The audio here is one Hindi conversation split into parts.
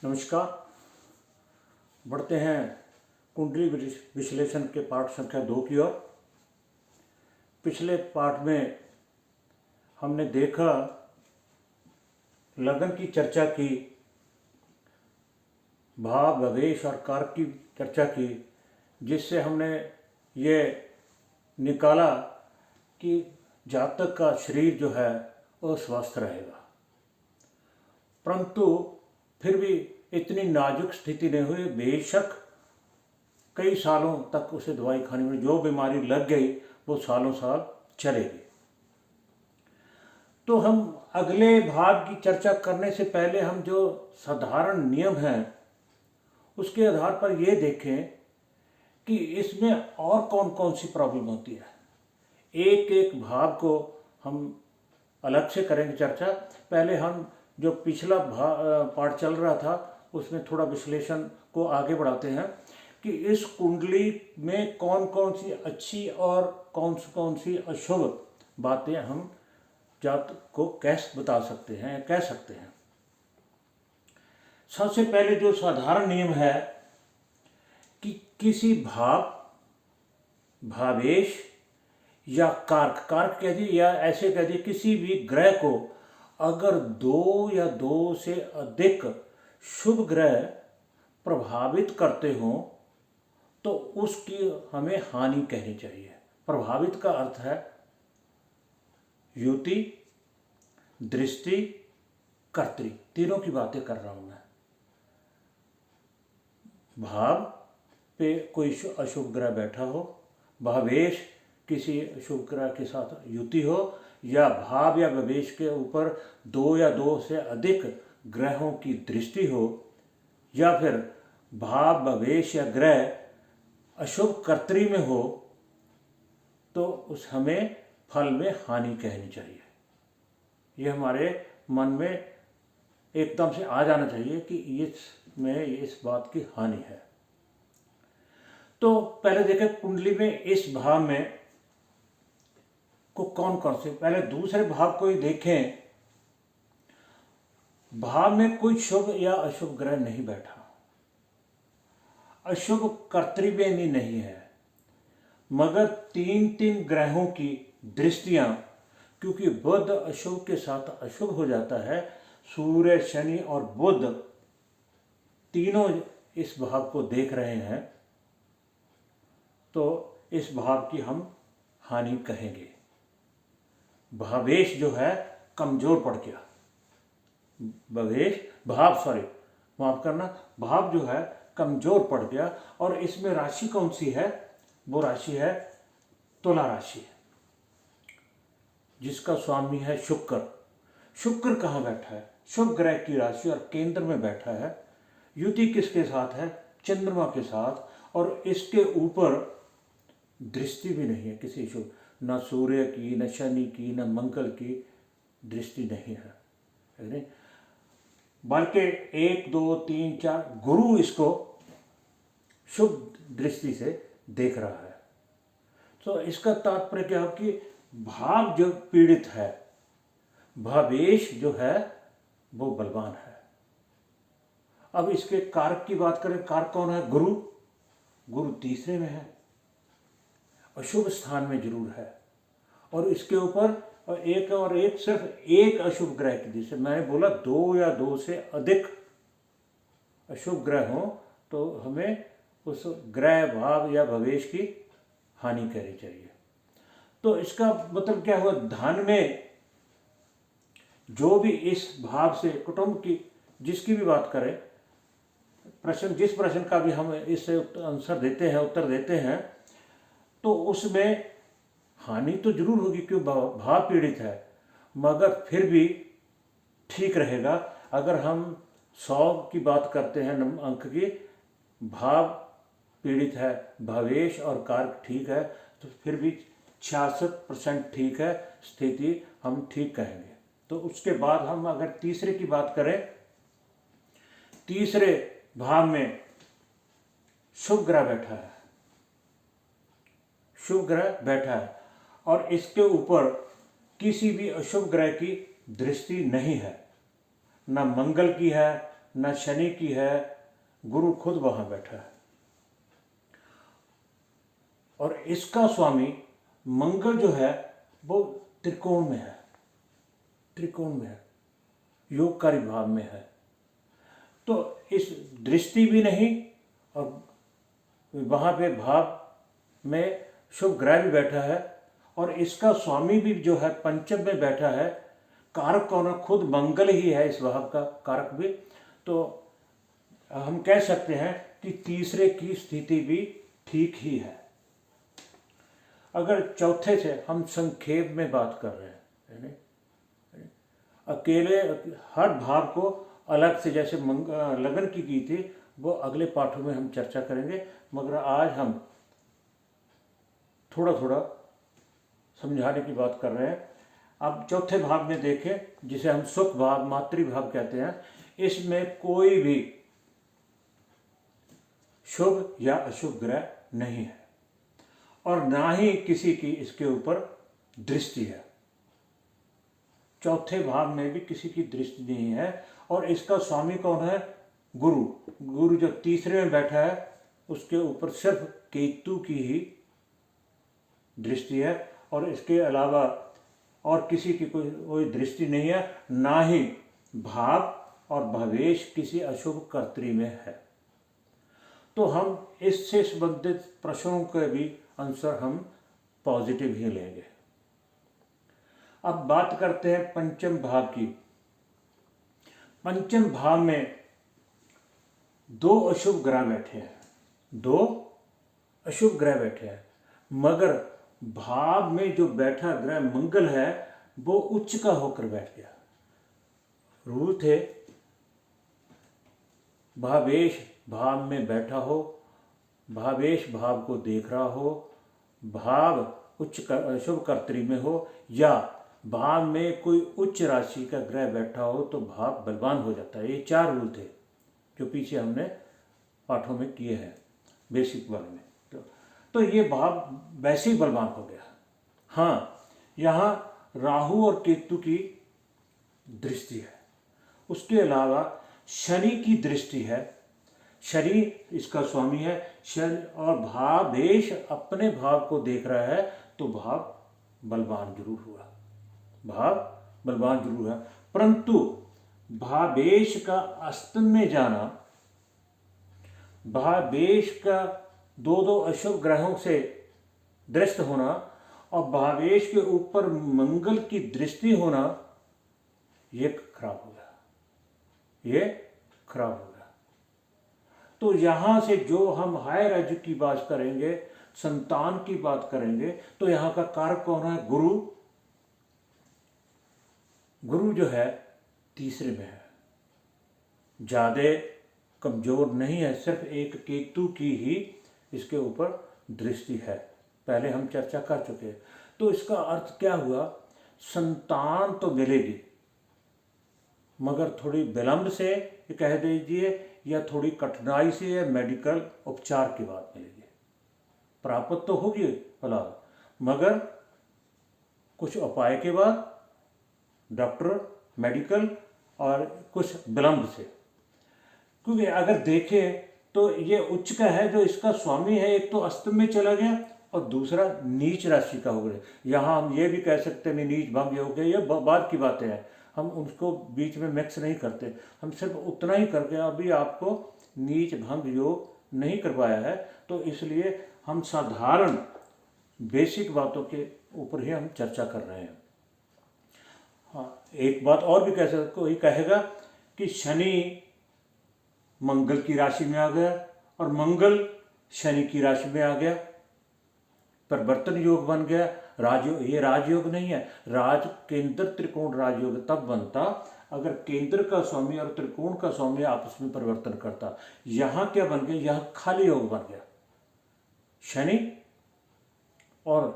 नमस्कार। बढ़ते हैं कुंडली विश्लेषण के पाठ संख्या 2 की ओर। पिछले पाठ में हमने देखा, लगन की चर्चा की, भाव भवेश और कारक की चर्चा की, जिससे हमने ये निकाला कि जातक का शरीर जो है वो स्वस्थ रहेगा, परंतु फिर भी इतनी नाजुक स्थिति नहीं हुई। बेशक कई सालों तक उसे दवाई खानी पड़ी, जो बीमारी लग गई वो सालों साल चलेगी। तो हम अगले भाग की चर्चा करने से पहले हम जो साधारण नियम हैं उसके आधार पर ये देखें कि इसमें और कौन कौन सी प्रॉब्लम होती है। एक एक भाग को हम अलग से करेंगे चर्चा। पहले हम जो पिछला पाठ चल रहा था उसमें थोड़ा विश्लेषण को आगे बढ़ाते हैं कि इस कुंडली में कौन कौन सी अच्छी और कौन सी अशुभ बातें हम जातक को कैसे बता सकते हैं, कह सकते हैं। सबसे पहले जो साधारण नियम है कि किसी भावेश या कारक कह दिए या ऐसे कह दिए, किसी भी ग्रह को अगर 2 या 2 से अधिक शुभ ग्रह प्रभावित करते हों तो उसकी हमें हानि कहनी चाहिए। प्रभावित का अर्थ है युति, दृष्टि, कर्तरी, तीनों की बातें कर रहा हूं मैं। भाव पे कोई अशुभ ग्रह बैठा हो, भावेश किसी शुभ ग्रह के साथ युति हो, या भाव या भवेश के ऊपर 2 या 2 से अधिक ग्रहों की दृष्टि हो, या फिर भाव भवेश या ग्रह अशुभ कर्तरी में हो, तो उस हमें फल में हानि कहनी चाहिए। ये हमारे मन में एकदम से आ जाना चाहिए कि इसमें इस बात की हानि है। तो पहले देखें कुंडली में इस भाव में को कौन कौन से, पहले दूसरे भाव को ही देखें। भाव में कोई शुभ या अशुभ ग्रह नहीं बैठा, अशुभ कर्तृव्य नहीं है, मगर 3 ग्रहों की दृष्टियां, क्योंकि बुध अशुभ के साथ अशुभ हो जाता है, सूर्य, शनि और बुध तीनों इस भाव को देख रहे हैं, तो इस भाव की हम हानि कहेंगे। भावेश जो है कमजोर पड़ गया, माफ करना, भाव जो है कमजोर पड़ गया। और इसमें राशि कौन सी है? वो राशि है तुला राशि, जिसका स्वामी है शुक्र। शुक्र कहाँ बैठा है? शुभ ग्रह की राशि और केंद्र में बैठा है। युति किसके साथ है? चंद्रमा के साथ। और इसके ऊपर दृष्टि भी नहीं है किसी शुभ, न सूर्य की, न शनि की, न मंगल की दृष्टि नहीं है। बल्कि 1 2 3 4 गुरु इसको शुभ दृष्टि से देख रहा है। तो इसका तात्पर्य क्या है कि भाव जो पीड़ित है, भावेश जो है वो बलवान है। अब इसके कारक की बात करें, कारक कौन है? गुरु तीसरे में है, अशुभ स्थान में जरूर है। और इसके ऊपर एक सिर्फ एक अशुभ ग्रह की दृष्टि। मैंने बोला 2 या 2 से अधिक अशुभ ग्रह हो तो हमें उस ग्रह, भाव या भवेश की हानि करनी चाहिए। तो इसका मतलब क्या हुआ? धन में जो भी इस भाव से, कुटुंब की जिसकी भी बात करें, जिस प्रश्न का भी हम इससे आंसर देते हैं, उत्तर देते हैं, तो उसमें हानि तो जरूर होगी क्योंकि भाव पीड़ित है, मगर फिर भी ठीक रहेगा। अगर हम 100 की बात करते हैं अंक की, भाव पीड़ित है, भावेश और कारक ठीक है, तो फिर भी 66% ठीक है, स्थिति हम ठीक कहेंगे। तो उसके बाद हम अगर तीसरे की बात करें, तीसरे भाव में शुभ ग्रह बैठा है और इसके ऊपर किसी भी अशुभ ग्रह की दृष्टि नहीं है, न मंगल की है, न शनि की है, गुरु खुद वहाँ बैठा है। और इसका स्वामी मंगल जो है वो त्रिकोण में है, त्रिकोण में है, योगकारी भाव में है। तो इस दृष्टि भी नहीं, और वहाँ पे भाव में शुभ ग्रह भी बैठा है, और इसका स्वामी भी जो है पंचम में बैठा है। कारक कौन है? खुद मंगल ही है इस भाव का कारक भी। तो हम कह सकते हैं कि तीसरे की स्थिति भी ठीक ही है। अगर चौथे से हम संक्षेप में बात कर रहे हैं, यानी अकेले हर भाव को अलग से, जैसे लगन की थी, वो अगले पाठों में हम चर्चा करेंगे, मगर आज हम थोड़ा थोड़ा समझाने की बात कर रहे हैं। अब चौथे भाव में देखें, जिसे हम सुख भाव, मातृभाव कहते हैं, इसमें कोई भी शुभ या अशुभ ग्रह नहीं है, और ना ही किसी की इसके ऊपर दृष्टि है। चौथे भाव में भी किसी की दृष्टि नहीं है, और इसका स्वामी कौन है? गुरु। गुरु जो तीसरे में बैठा है, उसके ऊपर सिर्फ केतु की ही दृष्टि है, और इसके अलावा और किसी की कोई दृष्टि नहीं है। ना ही भाव और भवेश किसी अशुभ कर्तरी में है। तो हम इससे संबंधित प्रश्नों के भी आंसर हम पॉजिटिव ही लेंगे। अब बात करते हैं पंचम भाव की। पंचम भाव में दो अशुभ ग्रह बैठे हैं, दो अशुभ ग्रह बैठे हैं, मगर भाव में जो बैठा ग्रह मंगल है वो उच्च का होकर बैठ गया। रूल थे भावेश भाव में बैठा हो, भावेश भाव को देख रहा हो, भाव उच्च शुभ कर्तरी में हो, या भाव में कोई उच्च राशि का ग्रह बैठा हो तो भाव बलवान हो जाता है। ये चार रूल थे जो पीछे हमने पाठों में किए हैं बेसिक वाले में। तो ये भाव वैसे ही बलवान हो गया। हाँ, यहाँ राहु और केतु की दृष्टि है, उसके अलावा शनि की दृष्टि है। शनि इसका स्वामी है, शनि, और भावेश अपने भाव को देख रहा है, तो भाव बलवान जरूर हुआ, भाव बलवान जरूर है। परंतु भावेश का अस्तम में जाना, भावेश का दो दो अशुभ ग्रहों से दृष्ट होना, और भावेश के ऊपर मंगल की दृष्टि होना, ये खराब हो गया, ये खराब हो गया। तो यहाँ से जो हम हायर एजु की बात करेंगे, संतान की बात करेंगे, तो यहाँ का कारक कौन है? गुरु। गुरु जो है तीसरे में है, ज़्यादा कमजोर नहीं है, सिर्फ एक केतु की ही इसके ऊपर दृष्टि है, पहले हम चर्चा कर चुके हैं। तो इसका अर्थ क्या हुआ? संतान तो मिलेगी, मगर थोड़ी विलंब से कह दीजिए, या थोड़ी कठिनाई से, या मेडिकल उपचार के बाद मिलेगी। प्राप्त तो होगी औलाद, मगर कुछ उपाय के बाद, डॉक्टर, मेडिकल, और कुछ विलंब से। क्योंकि अगर देखें तो ये उच्च का है, जो इसका स्वामी है, एक तो अस्तम में चला गया और दूसरा नीच राशि का हो गया। यहाँ हम ये भी कह सकते हैं नीच भंग योग है, ये बाद की बातें हैं, हम उसको बीच में मिक्स नहीं करते, हम सिर्फ उतना ही करके अभी आपको नीच भंग योग नहीं करवाया है, तो इसलिए हम साधारण बेसिक बातों के ऊपर ही हम चर्चा कर रहे हैं। हाँ, एक बात और भी कह सकते, कोई कहेगा कि शनि मंगल की राशि में आ गया और मंगल शनि की राशि में आ गया, परिवर्तन योग बन गया, राजयोग। ये राजयोग नहीं है, राज केंद्र त्रिकोण राजयोग तब बनता अगर केंद्र का स्वामी और त्रिकोण का स्वामी आपस में परिवर्तन करता। यहाँ क्या बन गया? यहाँ खाली योग बन गया। शनि और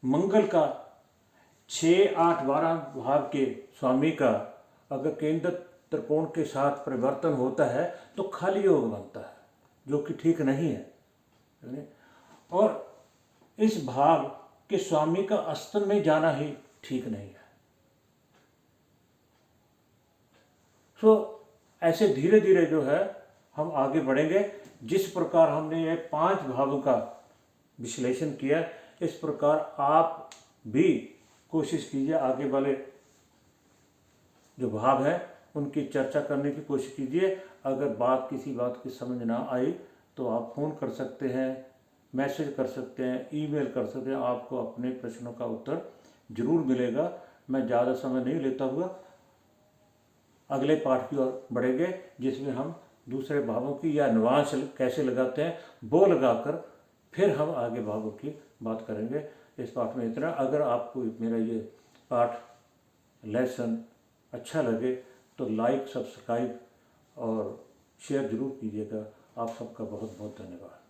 मंगल का 6, 8, 12 भाव के स्वामी का अगर केंद्र त्रिकोण के साथ परिवर्तन होता है तो खाली योग बनता है, जो कि ठीक नहीं है। और इस भाव के स्वामी का अस्तम में जाना ही ठीक नहीं है। तो ऐसे धीरे धीरे जो है हम आगे बढ़ेंगे। जिस प्रकार हमने ये 5 भावों का विश्लेषण किया, इस प्रकार आप भी कोशिश कीजिए, आगे वाले जो भाव है उनकी चर्चा करने की कोशिश कीजिए। अगर किसी बात की समझ ना आई तो आप फ़ोन कर सकते हैं, मैसेज कर सकते हैं, ईमेल कर सकते हैं, आपको अपने प्रश्नों का उत्तर जरूर मिलेगा। मैं ज़्यादा समय नहीं लेता हुआ अगले पाठ की ओर बढ़ेंगे, जिसमें हम दूसरे भावों की या नुआंस कैसे लगाते हैं वो लगाकर फिर हम आगे भावों की बात करेंगे। इस पाठ में इतना। अगर आपको मेरा ये पाठ लेसन अच्छा लगे तो लाइक, सब्सक्राइब और शेयर जरूर कीजिएगा। आप सबका बहुत बहुत धन्यवाद।